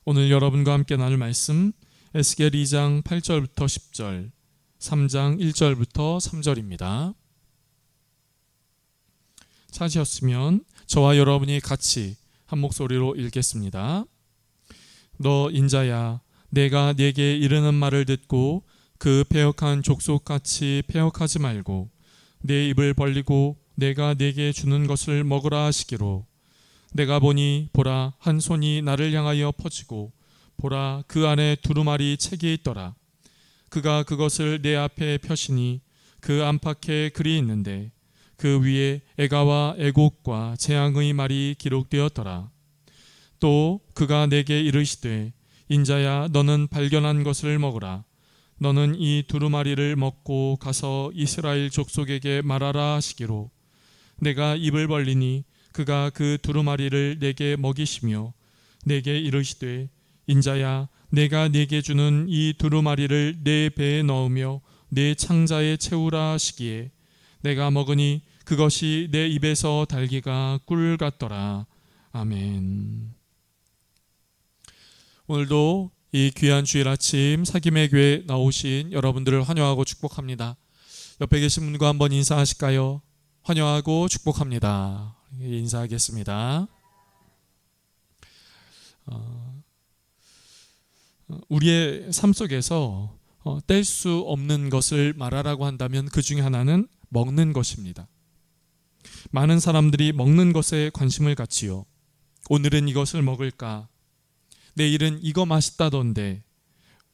오늘 여러분과 함께 나눌 말씀 에스겔 2장 8절부터 10절, 3장 1절부터 3절입니다. 찾으셨으면 저와 여러분이 같이 한 목소리로 읽겠습니다. 너 인자야, 내가 네게 이르는 말을 듣고 그 패역한 족속같이 패역하지 말고 내 입을 벌리고 내가 네게 주는 것을 먹으라 하시기로. 내가 보니 보라, 한 손이 나를 향하여 퍼지고 보라, 그 안에 두루마리 책이 있더라. 그가 그것을 내 앞에 펴시니 그 안팎에 글이 있는데 그 위에 애가와 애곡과 재앙의 말이 기록되었더라. 또 그가 내게 이르시되 인자야, 너는 발견한 것을 먹으라. 너는 이 두루마리를 먹고 가서 이스라엘 족속에게 말하라 하시기로. 내가 입을 벌리니 그가 그 두루마리를 내게 먹이시며 내게 이르시되 인자야, 내가 네게 주는 이 두루마리를 내 배에 넣으며 내 창자에 채우라 하시기에 내가 먹으니 그것이 내 입에서 달기가 꿀 같더라. 아멘. 오늘도 이 귀한 주일 아침 사김의 교회 나오신 여러분들을 환영하고 축복합니다. 옆에 계신 분과 한번 인사하실까요? 환영하고 축복합니다. 인사하겠습니다. 우리의 삶 속에서 뗄 수 없는 것을 말하라고 한다면 그 중에 하나는 먹는 것입니다. 많은 사람들이 먹는 것에 관심을 갖지요. 오늘은 이것을 먹을까? 내일은 이거 맛있다던데,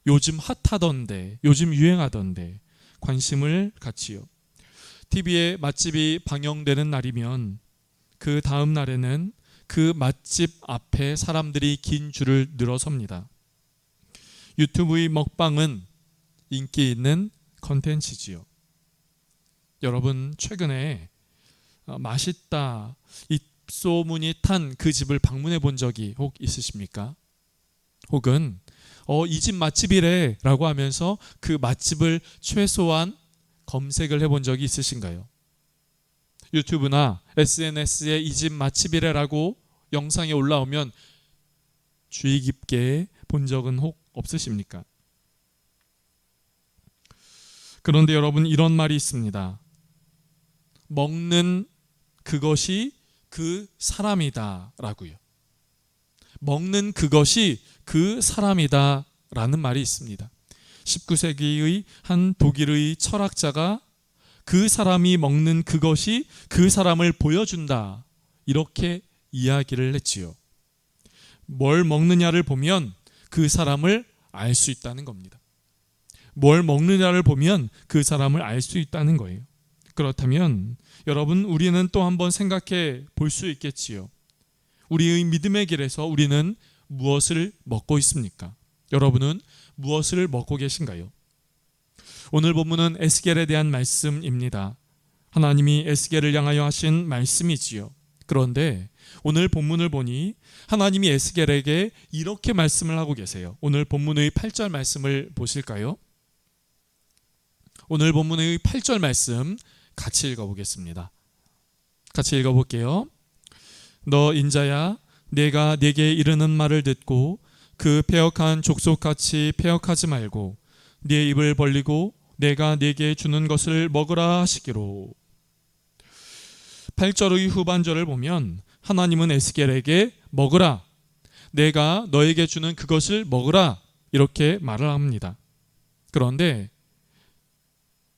요즘 핫하던데, 요즘 유행하던데 관심을 갖지요. TV에 맛집이 방영되는 날이면 그 다음 날에는 그 맛집 앞에 사람들이 긴 줄을 늘어섭니다. 유튜브의 먹방은 인기 있는 컨텐츠지요. 여러분, 최근에 맛있다 입소문이 탄 그 집을 방문해 본 적이 혹 있으십니까? 혹은 이 집 맛집이래 라고 하면서 그 맛집을 최소한 검색을 해본 적이 있으신가요? 유튜브나 SNS에 이 집 맛집이래 라고 영상이 올라오면 주의 깊게 본 적은 혹 없으십니까? 그런데 여러분, 이런 말이 있습니다. 먹는 그것이 그 사람이다 라고요. 먹는 그것이 그 사람이다 라는 말이 있습니다. 19세기의 한 독일의 철학자가 그 사람이 먹는 그것이 그 사람을 보여준다, 이렇게 이야기를 했지요. 뭘 먹느냐를 보면 그 사람을 알 수 있다는 겁니다. 뭘 먹느냐를 보면 그 사람을 알 수 있다는 거예요. 그렇다면 여러분, 우리는 또 한번 생각해 볼 수 있겠지요. 우리의 믿음의 길에서 우리는 무엇을 먹고 있습니까? 여러분은 무엇을 먹고 계신가요? 오늘 본문은 에스겔에 대한 말씀입니다. 하나님이 에스겔을 향하여 하신 말씀이지요. 그런데 오늘 본문을 보니 하나님이 에스겔에게 이렇게 말씀을 하고 계세요. 오늘 본문의 8절 말씀을 보실까요? 오늘 본문의 8절 말씀 같이 읽어보겠습니다. 같이 읽어볼게요. 너 인자야, 내가 네게 이르는 말을 듣고 그 패역한 족속같이 패역하지 말고 네 입을 벌리고 내가 네게 주는 것을 먹으라 하시기로. 8절의 후반절을 보면 하나님은 에스겔에게 먹으라, 내가 너에게 주는 그것을 먹으라, 이렇게 말을 합니다. 그런데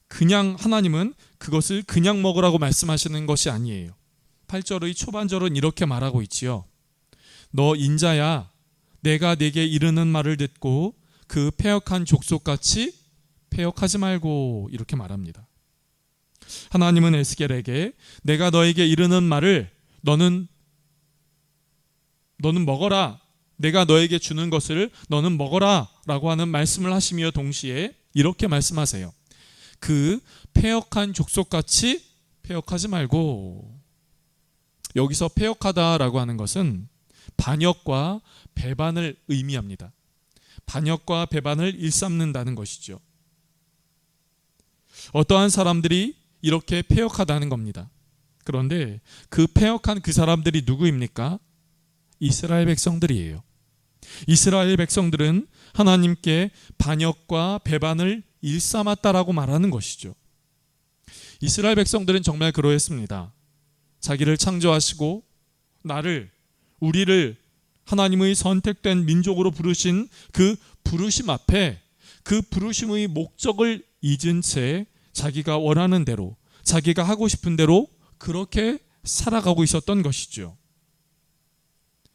그냥 하나님은 그것을 그냥 먹으라고 말씀하시는 것이 아니에요. 8절의 초반절은 이렇게 말하고 있지요. 너 인자야, 내가 네게 이르는 말을 듣고 그 패역한 족속같이 패역하지 말고, 이렇게 말합니다. 하나님은 에스겔에게 내가 너에게 이르는 말을 너는 먹어라, 내가 너에게 주는 것을 너는 먹어라 라고 하는 말씀을 하시며 동시에 이렇게 말씀하세요. 그 패역한 족속같이 패역하지 말고. 여기서 패역하다라고 하는 것은 반역과 배반을 의미합니다. 반역과 배반을 일삼는다는 것이죠. 어떠한 사람들이 이렇게 패역하다는 겁니다. 그런데 그 패역한 그 사람들이 누구입니까? 이스라엘 백성들이에요. 이스라엘 백성들은 하나님께 반역과 배반을 일삼았다라고 말하는 것이죠. 이스라엘 백성들은 정말 그러했습니다. 자기를 창조하시고 우리를 하나님의 선택된 민족으로 부르신 그 부르심 앞에 그 부르심의 목적을 잊은 채 자기가 원하는 대로, 자기가 하고 싶은 대로 그렇게 살아가고 있었던 것이죠.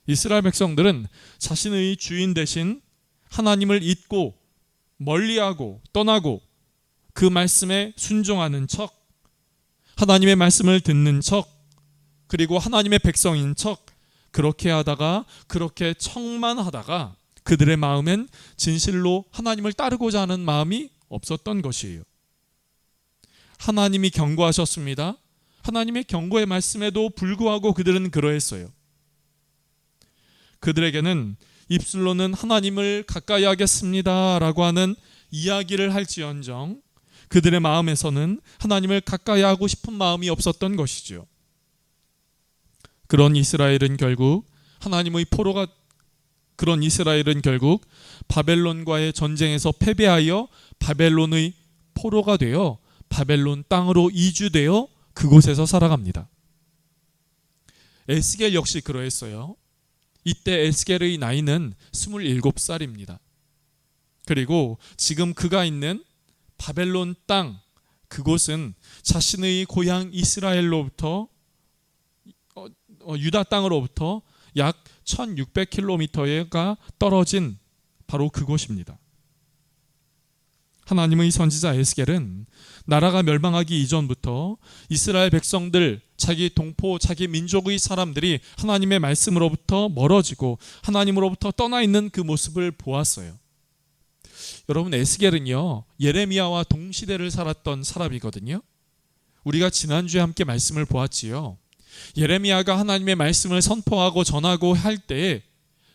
이스라엘 백성들은 자신의 주인 대신 하나님을 잊고 멀리하고 떠나고 그 말씀에 순종하는 척, 하나님의 말씀을 듣는 척, 그리고 하나님의 백성인 척 그렇게 하다가, 그렇게 척만 하다가 그들의 마음엔 진실로 하나님을 따르고자 하는 마음이 없었던 것이에요. 하나님이 경고하셨습니다. 하나님의 경고의 말씀에도 불구하고 그들은 그러했어요. 그들에게는 입술로는 하나님을 가까이 하겠습니다 라고 하는 이야기를 할지언정 그들의 마음에서는 하나님을 가까이 하고 싶은 마음이 없었던 것이죠. 그런 이스라엘은 결국 바벨론과의 전쟁에서 패배하여 바벨론의 포로가 되어 바벨론 땅으로 이주되어 그곳에서 살아갑니다. 에스겔 역시 그러했어요. 이때 에스겔의 나이는 27살입니다. 그리고 지금 그가 있는 바벨론 땅, 그곳은 자신의 고향 이스라엘로부터 유다 땅으로부터 약 1600km가 떨어진 바로 그곳입니다. 하나님의 선지자 에스겔은 나라가 멸망하기 이전부터 이스라엘 백성들, 자기 동포, 자기 민족의 사람들이 하나님의 말씀으로부터 멀어지고 하나님으로부터 떠나 있는 그 모습을 보았어요. 여러분, 에스겔은요 예레미야와 동시대를 살았던 사람이거든요. 우리가 지난주에 함께 말씀을 보았지요. 예레미야가 하나님의 말씀을 선포하고 전하고 할 때에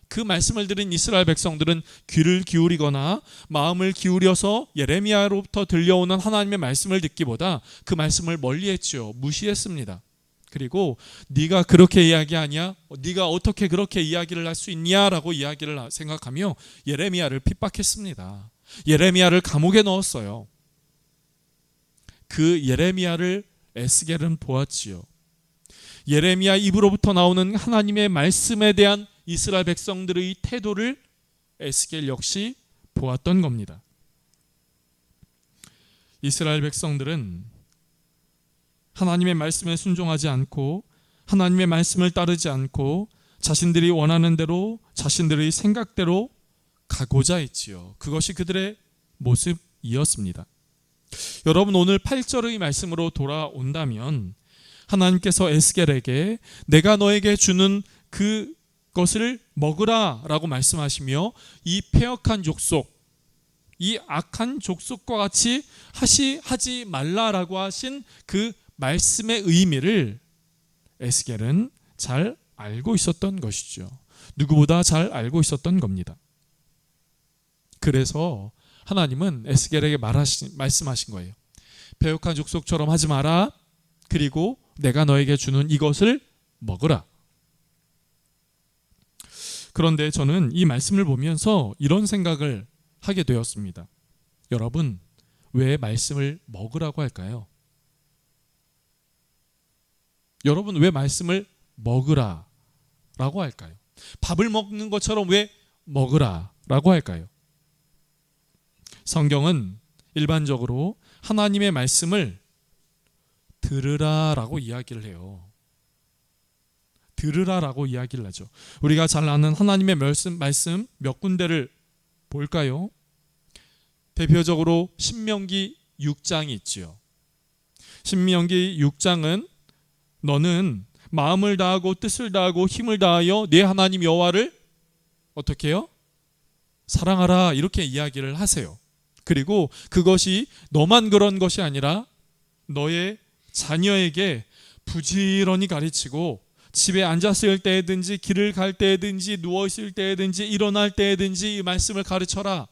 그 말씀을 들은 이스라엘 백성들은 귀를 기울이거나 마음을 기울여서 예레미야로부터 들려오는 하나님의 말씀을 듣기보다 그 말씀을 멀리했지요. 무시했습니다. 그리고 네가 그렇게 이야기하냐? 네가 어떻게 그렇게 이야기를 할 수 있냐라고 이야기를 생각하며 예레미야를 핍박했습니다. 예레미야를 감옥에 넣었어요. 그 예레미야를 에스겔은 보았지요. 예레미야 입으로부터 나오는 하나님의 말씀에 대한 이스라엘 백성들의 태도를 에스겔 역시 보았던 겁니다. 이스라엘 백성들은 하나님의 말씀에 순종하지 않고 하나님의 말씀을 따르지 않고 자신들이 원하는 대로 자신들의 생각대로 가고자 했지요. 그것이 그들의 모습이었습니다. 여러분, 오늘 8절의 말씀으로 돌아온다면 하나님께서 에스겔에게 내가 너에게 주는 그것을 먹으라 라고 말씀하시며 이 패역한 족속, 이 악한 족속과 같이 하지 말라라고 하신 그 말씀의 의미를 에스겔은 잘 알고 있었던 것이죠. 누구보다 잘 알고 있었던 겁니다. 그래서 하나님은 에스겔에게 말씀하신 거예요. 패역한 족속처럼 하지 마라. 그리고 내가 너에게 주는 이것을 먹으라. 그런데 저는 이 말씀을 보면서 이런 생각을 하게 되었습니다. 여러분, 왜 말씀을 먹으라고 할까요? 여러분, 왜 말씀을 먹으라라고 할까요? 밥을 먹는 것처럼 왜 먹으라라고 할까요? 성경은 일반적으로 하나님의 말씀을 들으라라고 이야기를 해요. 들으라라고 이야기를 하죠. 우리가 잘 아는 하나님의 말씀 몇 군데를 볼까요? 대표적으로 신명기 6장이 있지요. 신명기 6장은 너는 마음을 다하고 뜻을 다하고 힘을 다하여 네 하나님 여호와를 어떻게 해요? 사랑하라, 이렇게 이야기를 하세요. 그리고 그것이 너만 그런 것이 아니라 너의 자녀에게 부지런히 가르치고 집에 앉았을 때든지 길을 갈 때든지 누워있을 때든지 일어날 때든지 이 말씀을 가르쳐라.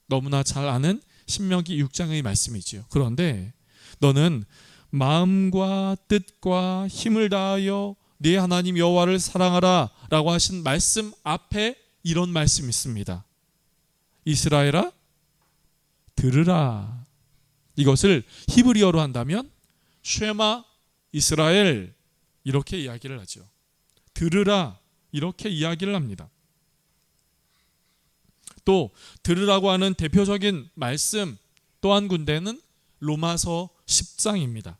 너무나 잘 아는 신명기 6장의 말씀이지요. 그런데 너는 마음과 뜻과 힘을 다하여 네 하나님 여호와를 사랑하라 라고 하신 말씀 앞에 이런 말씀이 있습니다. 이스라엘아 들으라. 이것을 히브리어로 한다면 쉐마 이스라엘 이렇게 이야기를 하죠. 들으라 이렇게 이야기를 합니다. 또 들으라고 하는 대표적인 말씀 또 한 군데는 로마서 10장입니다.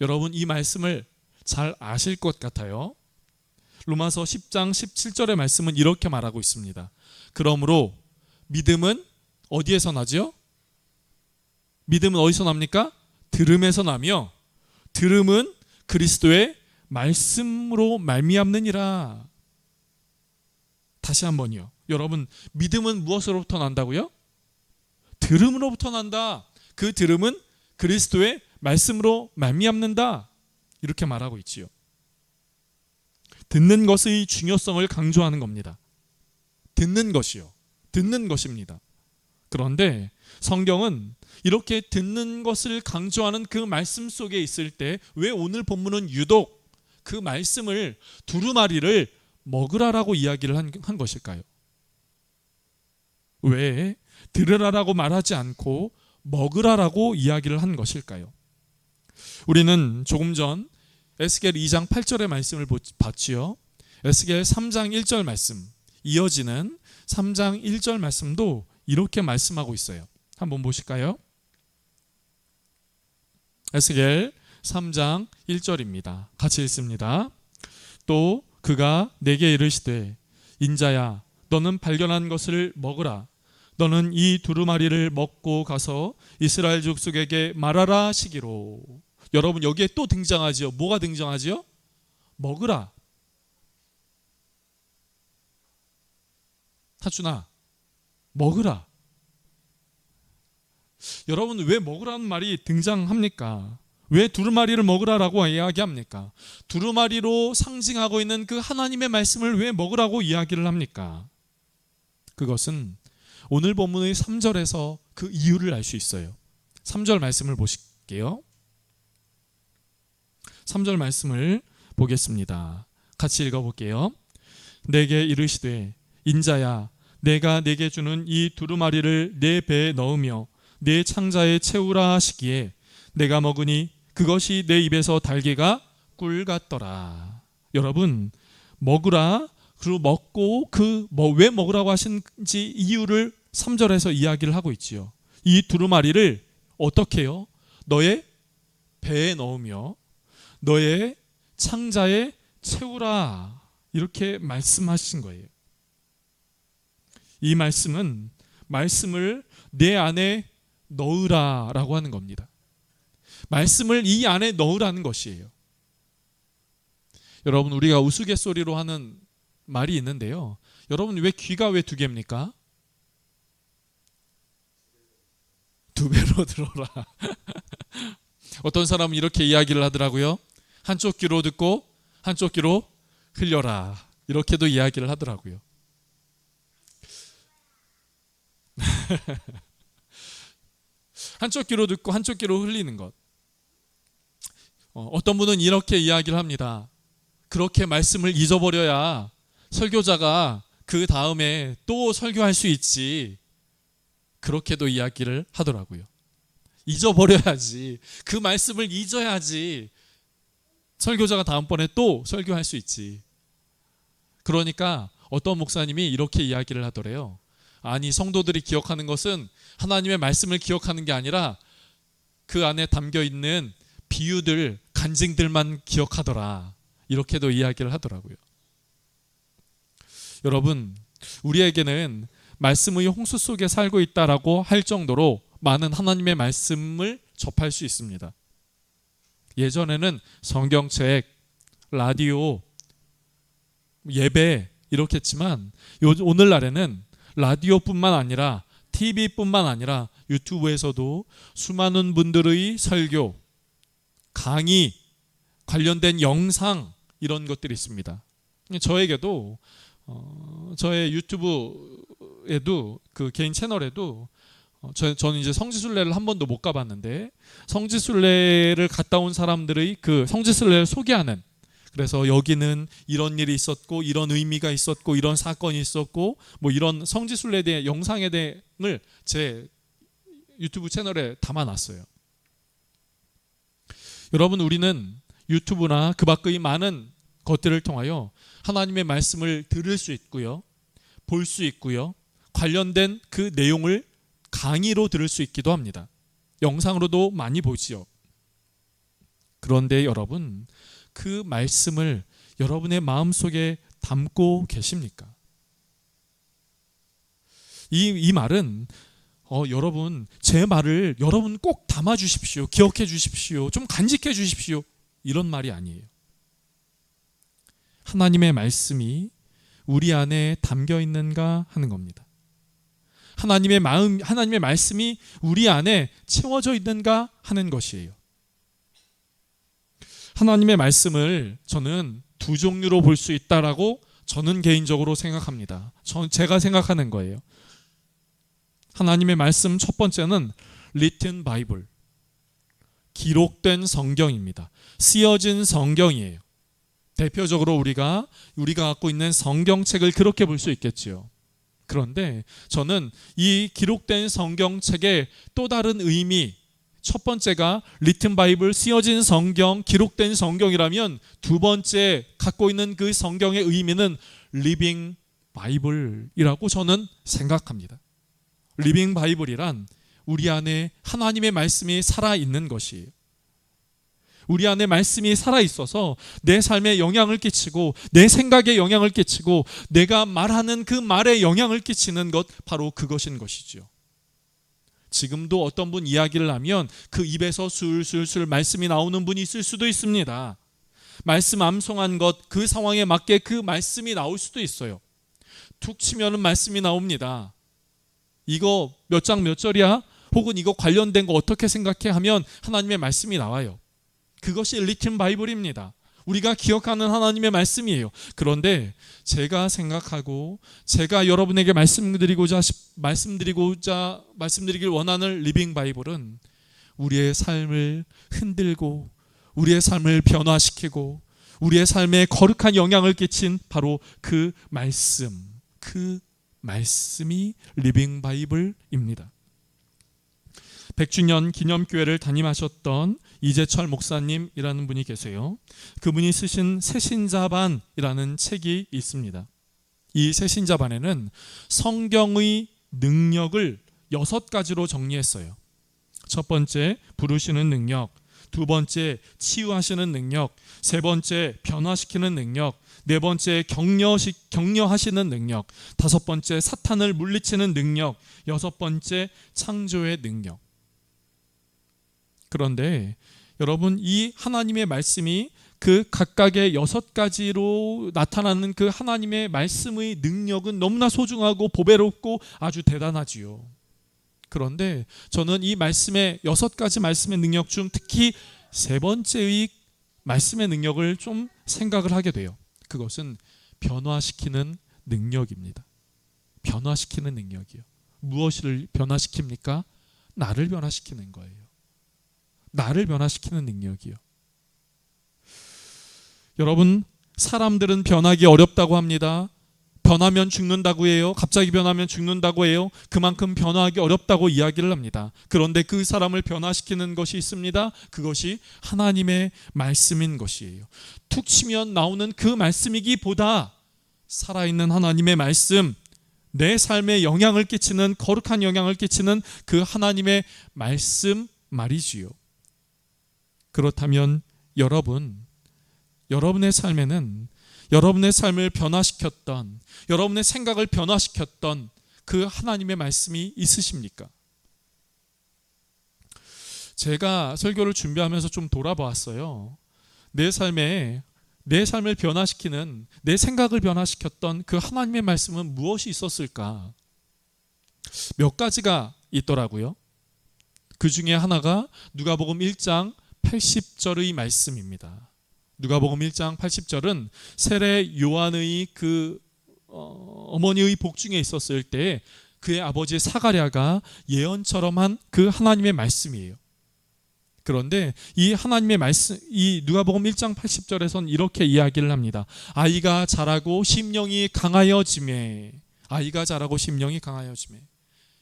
여러분 이 말씀을 잘 아실 것 같아요. 로마서 10장 17절의 말씀은 이렇게 말하고 있습니다. 그러므로 믿음은 어디에서 나죠? 믿음은 어디서 납니까? 들음에서 나며 들음은 그리스도의 말씀으로 말미암느니라. 다시 한번요. 여러분 믿음은 무엇으로부터 난다고요? 들음으로부터 난다. 그 들음은 그리스도의 말씀으로 말미암는다. 이렇게 말하고 있지요. 듣는 것의 중요성을 강조하는 겁니다. 듣는 것이요. 듣는 것입니다. 그런데 성경은 이렇게 듣는 것을 강조하는 그 말씀 속에 있을 때 왜 오늘 본문은 유독 그 말씀을 두루마리를 먹으라라고 이야기를 한 것일까요? 왜 들으라라고 말하지 않고 먹으라라고 이야기를 한 것일까요? 우리는 조금 전 에스겔 2장 8절의 말씀을 봤지요. 에스겔 3장 1절 말씀 이어지는 3장 1절 말씀도 이렇게 말씀하고 있어요. 한번 보실까요? 에스겔 3장 1절입니다. 같이 읽습니다. 또 그가 내게 이르시되 인자야 너는 발견한 것을 먹으라. 너는 이 두루마리를 먹고 가서 이스라엘 족속에게 말하라 하시기로. 여러분 여기에 또 등장하지요. 뭐가 등장하지요? 먹으라. 타준아 먹으라. 여러분 왜 먹으라는 말이 등장합니까? 왜 두루마리를 먹으라라고 이야기합니까? 두루마리로 상징하고 있는 그 하나님의 말씀을 왜 먹으라고 이야기를 합니까? 그것은 오늘 본문의 3절에서 그 이유를 알 수 있어요. 3절 말씀을 보실게요. 3절 말씀을 보겠습니다. 같이 읽어볼게요. 내게 이르시되 인자야 내가 내게 주는 이 두루마리를 내 배에 넣으며 내 창자에 채우라 하시기에 내가 먹으니 그것이 내 입에서 달개가 꿀 같더라. 여러분 먹으라 그리고 먹고 왜 먹으라고 하신지 이유를 3절에서 이야기를 하고 있지요. 이 두루마리를 어떻게 해요? 너의 배에 넣으며 너의 창자에 채우라 이렇게 말씀하신 거예요. 이 말씀은 말씀을 내 안에 넣으라라고 하는 겁니다. 말씀을 이 안에 넣으라는 것이에요. 여러분 우리가 우스갯소리로 하는 말이 있는데요. 여러분 왜 귀가 왜 두 개입니까? 두 배로 들어라. 어떤 사람은 이렇게 이야기를 하더라고요. 한쪽 귀로 듣고 한쪽 귀로 흘려라. 이렇게도 이야기를 하더라고요. 한쪽 귀로 듣고 한쪽 귀로 흘리는 것. 어떤 분은 이렇게 이야기를 합니다. 그렇게 말씀을 잊어버려야 설교자가 그 다음에 또 설교할 수 있지. 그렇게도 이야기를 하더라고요. 잊어버려야지. 그 말씀을 잊어야지 설교자가 다음번에 또 설교할 수 있지. 그러니까 어떤 목사님이 이렇게 이야기를 하더래요. 아니 성도들이 기억하는 것은 하나님의 말씀을 기억하는 게 아니라 그 안에 담겨있는 비유들, 간증들만 기억하더라. 이렇게도 이야기를 하더라고요. 여러분 우리에게는 말씀의 홍수 속에 살고 있다라고 할 정도로 많은 하나님의 말씀을 접할 수 있습니다. 예전에는 성경책, 라디오, 예배 이렇게 했지만 오늘날에는 라디오뿐만 아니라 TV뿐만 아니라 유튜브에서도 수많은 분들의 설교, 강의, 관련된 영상 이런 것들이 있습니다. 저에게도 저의 유튜브에도 그 개인 채널에도 저는 이제 성지순례를 한 번도 못 가봤는데 성지순례를 갔다 온 사람들의 그 성지순례를 소개하는 그래서 여기는 이런 일이 있었고 이런 의미가 있었고 이런 사건이 있었고 뭐 이런 성지순례에 대한 영상에 대응을 제 유튜브 채널에 담아놨어요. 여러분, 우리는 유튜브나 그 밖의 많은 것들을 통하여 하나님의 말씀을 들을 수 있고요, 볼 수 있고요, 관련된 그 내용을 강의로 들을 수 있기도 합니다. 영상으로도 많이 보지요. 그런데 여러분, 그 말씀을 여러분의 마음속에 담고 계십니까? 이 말은 여러분, 제 말을 여러분 꼭 담아 주십시오, 기억해 주십시오, 좀 간직해 주십시오, 이런 말이 아니에요. 하나님의 말씀이 우리 안에 담겨 있는가 하는 겁니다. 하나님의 마음, 하나님의 말씀이 우리 안에 채워져 있는가 하는 것이에요. 하나님의 말씀을 저는 두 종류로 볼 수 있다라고 저는 개인적으로 생각합니다. 제가 생각하는 거예요. 하나님의 말씀 첫 번째는 written Bible, 기록된 성경입니다. 쓰여진 성경이에요. 대표적으로 우리가 갖고 있는 성경책을 그렇게 볼 수 있겠지요. 그런데 저는 이 기록된 성경책의 또 다른 의미, 첫 번째가 written Bible, 쓰여진 성경, 기록된 성경이라면 두 번째 갖고 있는 그 성경의 의미는 living Bible이라고 저는 생각합니다. living Bible이란 우리 안에 하나님의 말씀이 살아있는 것이에요. 우리 안에 말씀이 살아있어서 내 삶에 영향을 끼치고 내 생각에 영향을 끼치고 내가 말하는 그 말에 영향을 끼치는 것, 바로 그것인 것이죠. 지금도 어떤 분 이야기를 하면 그 입에서 술술술 말씀이 나오는 분이 있을 수도 있습니다. 말씀 암송한 것, 그 상황에 맞게 그 말씀이 나올 수도 있어요. 툭 치면은 말씀이 나옵니다. 이거 몇 장 몇 절이야? 혹은 이거 관련된 거 어떻게 생각해? 하면 하나님의 말씀이 나와요. 그것이 written Bible입니다. 우리가 기억하는 하나님의 말씀이에요. 그런데 제가 생각하고 제가 여러분에게 말씀드리길 원하는 living Bible은 우리의 삶을 흔들고 우리의 삶을 변화시키고 우리의 삶에 거룩한 영향을 끼친 바로 그 말씀이 living Bible입니다. 100주년 기념교회를 담임하셨던 이재철 목사님이라는 분이 계세요. 그분이 쓰신 새신자반이라는 책이 있습니다. 이 새신자반에는 성경의 능력을 6가지로 정리했어요. 첫 번째, 부르시는 능력. 두 번째, 치유하시는 능력. 세 번째, 변화시키는 능력. 네 번째, 격려하시는 능력. 다섯 번째, 사탄을 물리치는 능력. 여섯 번째, 창조의 능력. 그런데 여러분, 이 하나님의 말씀이 그 각각의 6가지로 나타나는 그 하나님의 말씀의 능력은 너무나 소중하고 보배롭고 아주 대단하지요. 그런데 저는 이 말씀의 6가지 말씀의 능력 중 특히 세 번째의 말씀의 능력을 좀 생각을 하게 돼요. 그것은 변화시키는 능력입니다. 변화시키는 능력이요. 무엇을 변화시킵니까? 나를 변화시키는 거예요. 나를 변화시키는 능력이요. 여러분, 사람들은 변하기 어렵다고 합니다. 변하면 죽는다고 해요. 갑자기 변하면 죽는다고 해요. 그만큼 변화하기 어렵다고 이야기를 합니다. 그런데 그 사람을 변화시키는 것이 있습니다. 그것이 하나님의 말씀인 것이에요. 툭 치면 나오는 그 말씀이기보다 살아있는 하나님의 말씀, 내 삶에 영향을 끼치는, 거룩한 영향을 끼치는 그 하나님의 말씀 말이지요. 그렇다면 여러분의 삶에는 여러분의 삶을 변화시켰던, 여러분의 생각을 변화시켰던 그 하나님의 말씀이 있으십니까? 제가 설교를 준비하면서 좀 돌아보았어요. 내 삶을 변화시키는, 내 생각을 변화시켰던 그 하나님의 말씀은 무엇이 있었을까? 몇 가지가 있더라고요. 그 중에 하나가 누가복음 1장 80절의 말씀입니다. 누가복음 1장 80절은 세례 요한의 어머니의 복중에 있었을 때 그의 아버지 사가랴가 예언처럼 한 그 하나님의 말씀이에요. 그런데 이 하나님의 말씀, 이 누가복음 1장 80절에선 이렇게 이야기를 합니다. 아이가 자라고 심령이 강하여지매. 아이가 자라고 심령이 강하여지매.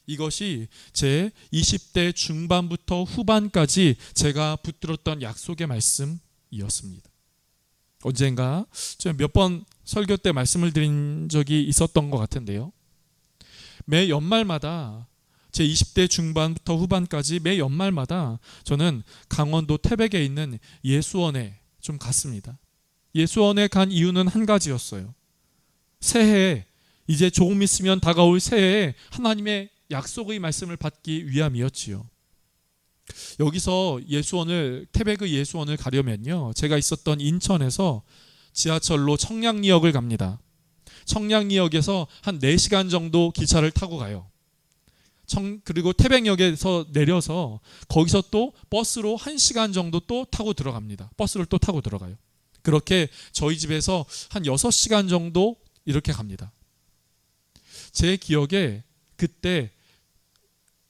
이것이 제 20대 중반부터 후반까지 제가 붙들었던 약속의 말씀이었습니다. 언젠가 제가 몇 번 설교 때 말씀을 드린 적이 있었던 것 같은데요. 매 연말마다 제 20대 중반부터 후반까지 매 연말마다 저는 강원도 태백에 있는 예수원에 좀 갔습니다. 예수원에 간 이유는 한 가지였어요. 새해에, 이제 조금 있으면 다가올 새해에 하나님의 약속의 말씀을 받기 위함이었지요. 여기서 태백의 예수원을 가려면요, 제가 있었던 인천에서 지하철로 청량리역을 갑니다. 청량리역에서 한 4시간 정도 기차를 타고 가요. 그리고 태백역에서 내려서 거기서 또 버스로 1시간 정도 또 타고 들어갑니다. 버스를 또 타고 들어가요. 그렇게 저희 집에서 한 6시간 정도 이렇게 갑니다. 제 기억에 그때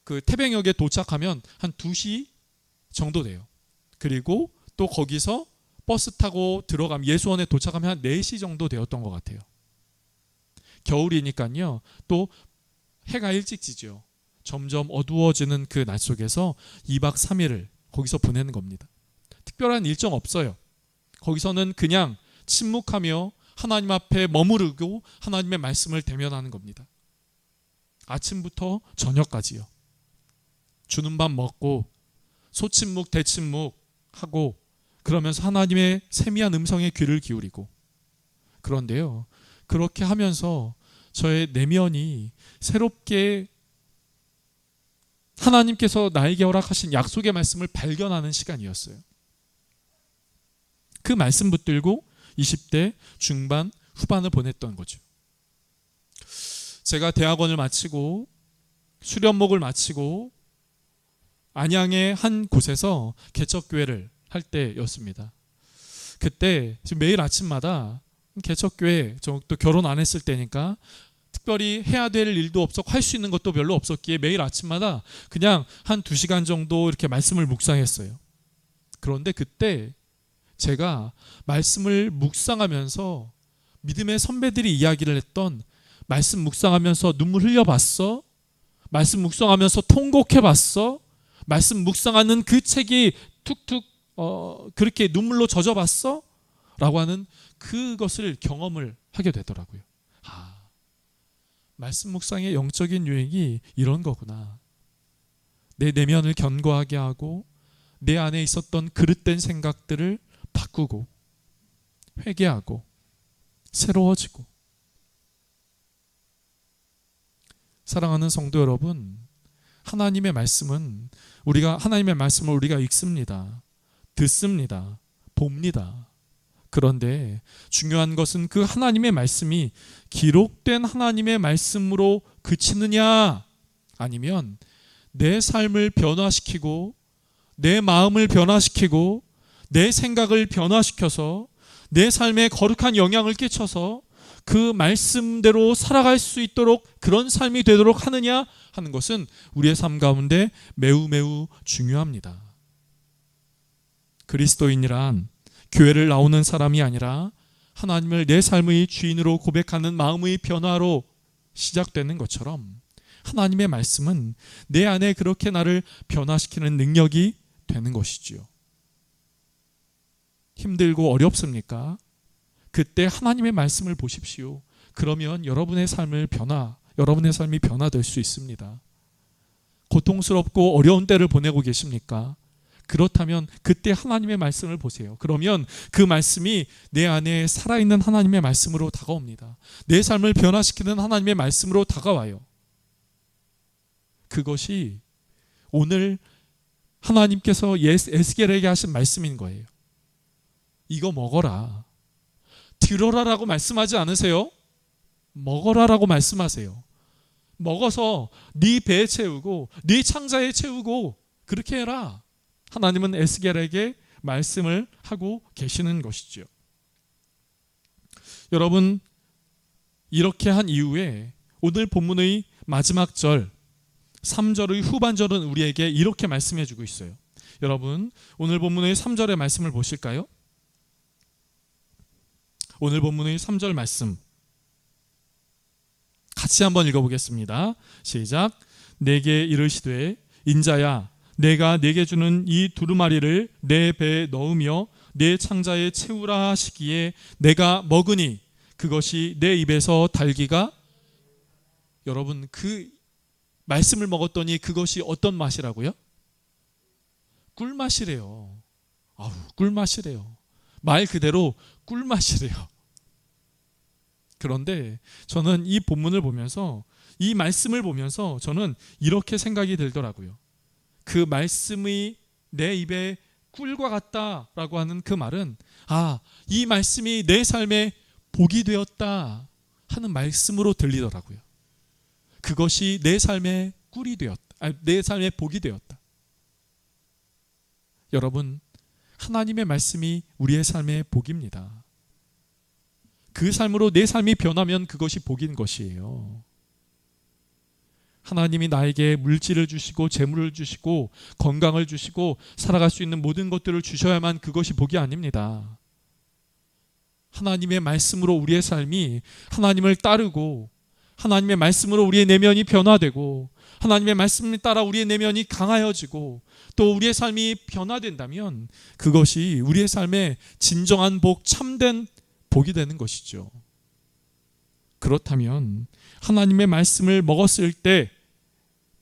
그 태백역에 도착하면 한 2시 정도 돼요. 그리고 또 거기서 버스 타고 들어가면 예수원에 도착하면 한 4시 정도 되었던 것 같아요. 겨울이니까요, 또 해가 일찍 지죠. 점점 어두워지는 그 낮 속에서 2박 3일을 거기서 보내는 겁니다. 특별한 일정 없어요. 거기서는 그냥 침묵하며 하나님 앞에 머무르고 하나님의 말씀을 대면하는 겁니다. 아침부터 저녁까지요. 주는 밥 먹고 소침묵 대침묵 하고 그러면서 하나님의 세미한 음성에 귀를 기울이고, 그런데요, 그렇게 하면서 저의 내면이 새롭게 하나님께서 나에게 허락하신 약속의 말씀을 발견하는 시간이었어요. 그 말씀 붙들고 20대 중반 후반을 보냈던 거죠. 제가 대학원을 마치고 수련목을 마치고 안양의 한 곳에서 개척교회를 할 때였습니다. 그때 지금 매일 아침마다 개척교회, 저 또 결혼 안 했을 때니까 특별히 해야 될 일도 없었고 할 수 있는 것도 별로 없었기에 매일 아침마다 그냥 한 2시간 정도 이렇게 말씀을 묵상했어요. 그런데 그때 제가 말씀을 묵상하면서 믿음의 선배들이 이야기를 했던, 말씀 묵상하면서 눈물 흘려봤어? 말씀 묵상하면서 통곡해봤어? 말씀 묵상하는 그 책이 툭툭 그렇게 눈물로 젖어봤어? 라고 하는 그것을 경험을 하게 되더라고요. 말씀 묵상의 영적인 유익이 이런 거구나. 내 내면을 견고하게 하고 내 안에 있었던 그릇된 생각들을 바꾸고 회개하고 새로워지고. 사랑하는 성도 여러분, 하나님의 말씀은 하나님의 말씀을 우리가 읽습니다. 듣습니다. 봅니다. 그런데 중요한 것은 그 하나님의 말씀이 기록된 하나님의 말씀으로 그치느냐, 아니면 내 삶을 변화시키고 내 마음을 변화시키고 내 생각을 변화시켜서 내 삶에 거룩한 영향을 끼쳐서 그 말씀대로 살아갈 수 있도록 그런 삶이 되도록 하느냐 하는 것은 우리의 삶 가운데 매우 매우 중요합니다. 그리스도인이란 교회를 나오는 사람이 아니라 하나님을 내 삶의 주인으로 고백하는 마음의 변화로 시작되는 것처럼 하나님의 말씀은 내 안에 그렇게 나를 변화시키는 능력이 되는 것이지요. 힘들고 어렵습니까? 그때 하나님의 말씀을 보십시오. 그러면 여러분의 삶이 변화될 수 있습니다. 고통스럽고 어려운 때를 보내고 계십니까? 그렇다면 그때 하나님의 말씀을 보세요. 그러면 그 말씀이 내 안에 살아있는 하나님의 말씀으로 다가옵니다. 내 삶을 변화시키는 하나님의 말씀으로 다가와요. 그것이 오늘 하나님께서 에스겔에게 하신 말씀인 거예요. 이거 먹어라. 들어라라고 말씀하지 않으세요? 먹어라라고 말씀하세요. 먹어서 네 배에 채우고 네 창자에 채우고 그렇게 해라. 하나님은 에스겔에게 말씀을 하고 계시는 것이죠. 여러분, 이렇게 한 이후에 오늘 본문의 마지막 절 3절의 후반절은 우리에게 이렇게 말씀해 주고 있어요. 여러분, 오늘 본문의 3절의 말씀을 보실까요? 오늘 본문의 3절 말씀 같이 한번 읽어보겠습니다. 시작. 내게 이르시되 인자야 내가 내게 주는 이 두루마리를 내 배에 넣으며 내 창자에 채우라 하시기에 내가 먹으니 그것이 내 입에서 달기가. 여러분, 그 말씀을 먹었더니 그것이 어떤 맛이라고요? 꿀맛이래요. 꿀맛이래요. 말 그대로 꿀맛이래요. 그런데 저는 이 본문을 보면서, 이 말씀을 보면서 저는 이렇게 생각이 들더라고요. 그 말씀이 내 입에 꿀과 같다라고 하는 그 말은, 이 말씀이 내 삶에 복이 되었다 하는 말씀으로 들리더라고요. 그것이 내 삶의 꿀이 되었다. 내 삶의 복이 되었다. 여러분, 하나님의 말씀이 우리의 삶의 복입니다. 그 삶으로 내 삶이 변하면 그것이 복인 것이에요. 하나님이 나에게 물질을 주시고 재물을 주시고 건강을 주시고 살아갈 수 있는 모든 것들을 주셔야만 그것이 복이 아닙니다. 하나님의 말씀으로 우리의 삶이 하나님을 따르고 하나님의 말씀으로 우리의 내면이 변화되고 하나님의 말씀을 따라 우리의 내면이 강하여지고 또 우리의 삶이 변화된다면 그것이 우리의 삶의 진정한 복, 참된 복이 되는 것이죠. 그렇다면 하나님의 말씀을 먹었을 때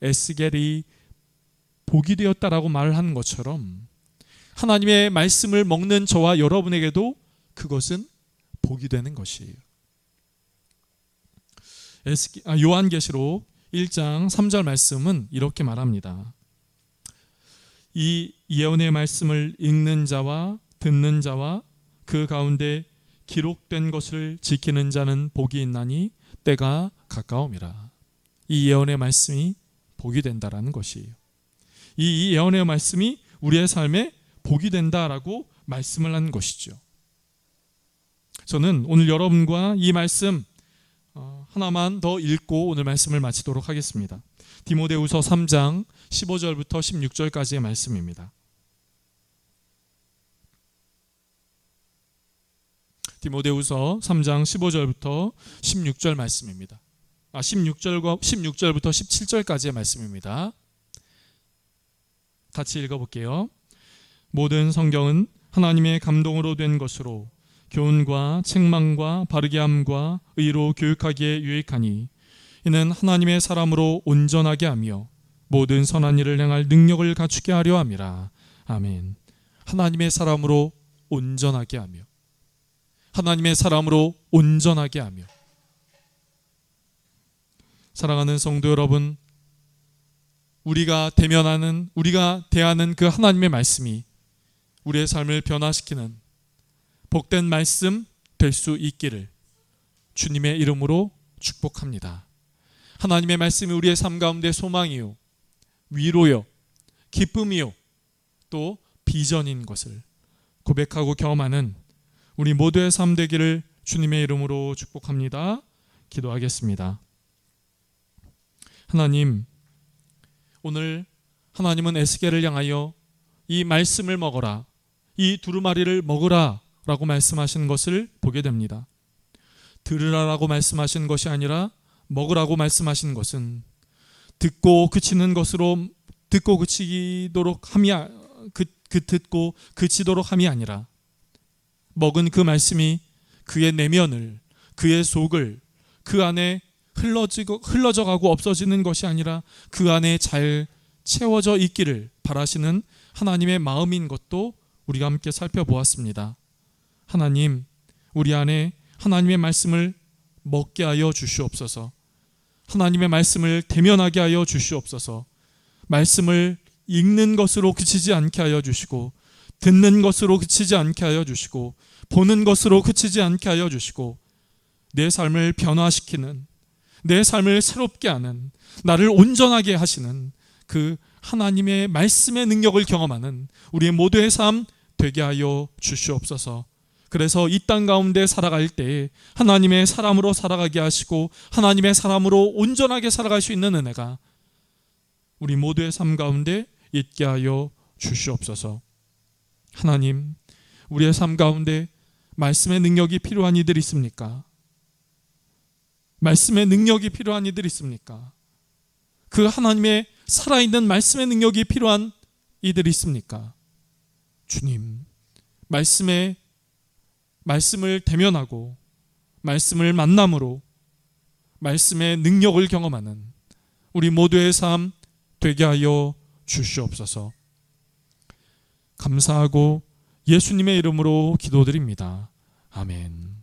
에스겔이 복이 되었다라고 말을 하는 것처럼 하나님의 말씀을 먹는 저와 여러분에게도 그것은 복이 되는 것이에요. 요한계시록 1장 3절 말씀은 이렇게 말합니다. 이 예언의 말씀을 읽는 자와 듣는 자와 그 가운데 기록된 것을 지키는 자는 복이 있나니 때가 가까움이라. 이 예언의 말씀이 복이 된다라는 것이에요. 이 예언의 말씀이 우리의 삶에 복이 된다라고 말씀을 하는 것이죠. 저는 오늘 여러분과 이 말씀 하나만 더 읽고 오늘 말씀을 마치도록 하겠습니다. 디모데후서 3장 15절부터 16절까지의 말씀입니다. 디모데후서 3장 15절부터 16절 말씀입니다. 16절부터 17절까지의 말씀입니다. 같이 읽어볼게요. 모든 성경은 하나님의 감동으로 된 것으로 교훈과 책망과 바르게 함과 의로 교육하기에 유익하니 이는 하나님의 사람으로 온전하게 하며 모든 선한 일을 행할 능력을 갖추게 하려 함이라. 아멘. 하나님의 사람으로 온전하게 하며, 하나님의 사람으로 온전하게 하며. 사랑하는 성도 여러분, 우리가 대하는 그 하나님의 말씀이 우리의 삶을 변화시키는 복된 말씀 될 수 있기를 주님의 이름으로 축복합니다. 하나님의 말씀이 우리의 삶 가운데 소망이요, 위로요, 기쁨이요, 또 비전인 것을 고백하고 경험하는 우리 모두의 삶 되기를 주님의 이름으로 축복합니다. 기도하겠습니다. 하나님, 오늘 하나님은 에스겔을 향하여 이 말씀을 먹어라, 이 두루마리를 먹으라 라고 말씀하신 것을 보게 됩니다. 들으라라고 말씀하신 것이 아니라 먹으라고 말씀하신 것은 듣고 그치는 것으로 듣고 그치도록 함이 듣고 그치도록 함이 아니라 먹은 그 말씀이 그의 내면을, 그의 속을, 그 안에 흘러져가고 없어지는 것이 아니라 그 안에 잘 채워져 있기를 바라시는 하나님의 마음인 것도 우리가 함께 살펴보았습니다. 하나님, 우리 안에 하나님의 말씀을 먹게 하여 주시옵소서. 하나님의 말씀을 대면하게 하여 주시옵소서. 말씀을 읽는 것으로 그치지 않게 하여 주시고, 듣는 것으로 그치지 않게 하여 주시고, 보는 것으로 그치지 않게 하여 주시고, 내 삶을 변화시키는, 내 삶을 새롭게 하는, 나를 온전하게 하시는 그 하나님의 말씀의 능력을 경험하는 우리의 모두의 삶 되게 하여 주시옵소서. 그래서 이 땅 가운데 살아갈 때 하나님의 사람으로 살아가게 하시고 하나님의 사람으로 온전하게 살아갈 수 있는 은혜가 우리 모두의 삶 가운데 있게 하여 주시옵소서. 하나님, 우리의 삶 가운데 말씀의 능력이 필요한 이들 있습니까? 말씀의 능력이 필요한 이들 있습니까? 그 하나님의 살아있는 말씀의 능력이 필요한 이들이 있습니까? 주님, 말씀을 대면하고 말씀을 만남으로 말씀의 능력을 경험하는 우리 모두의 삶 되게 하여 주시옵소서. 감사하고 예수님의 이름으로 기도드립니다. 아멘.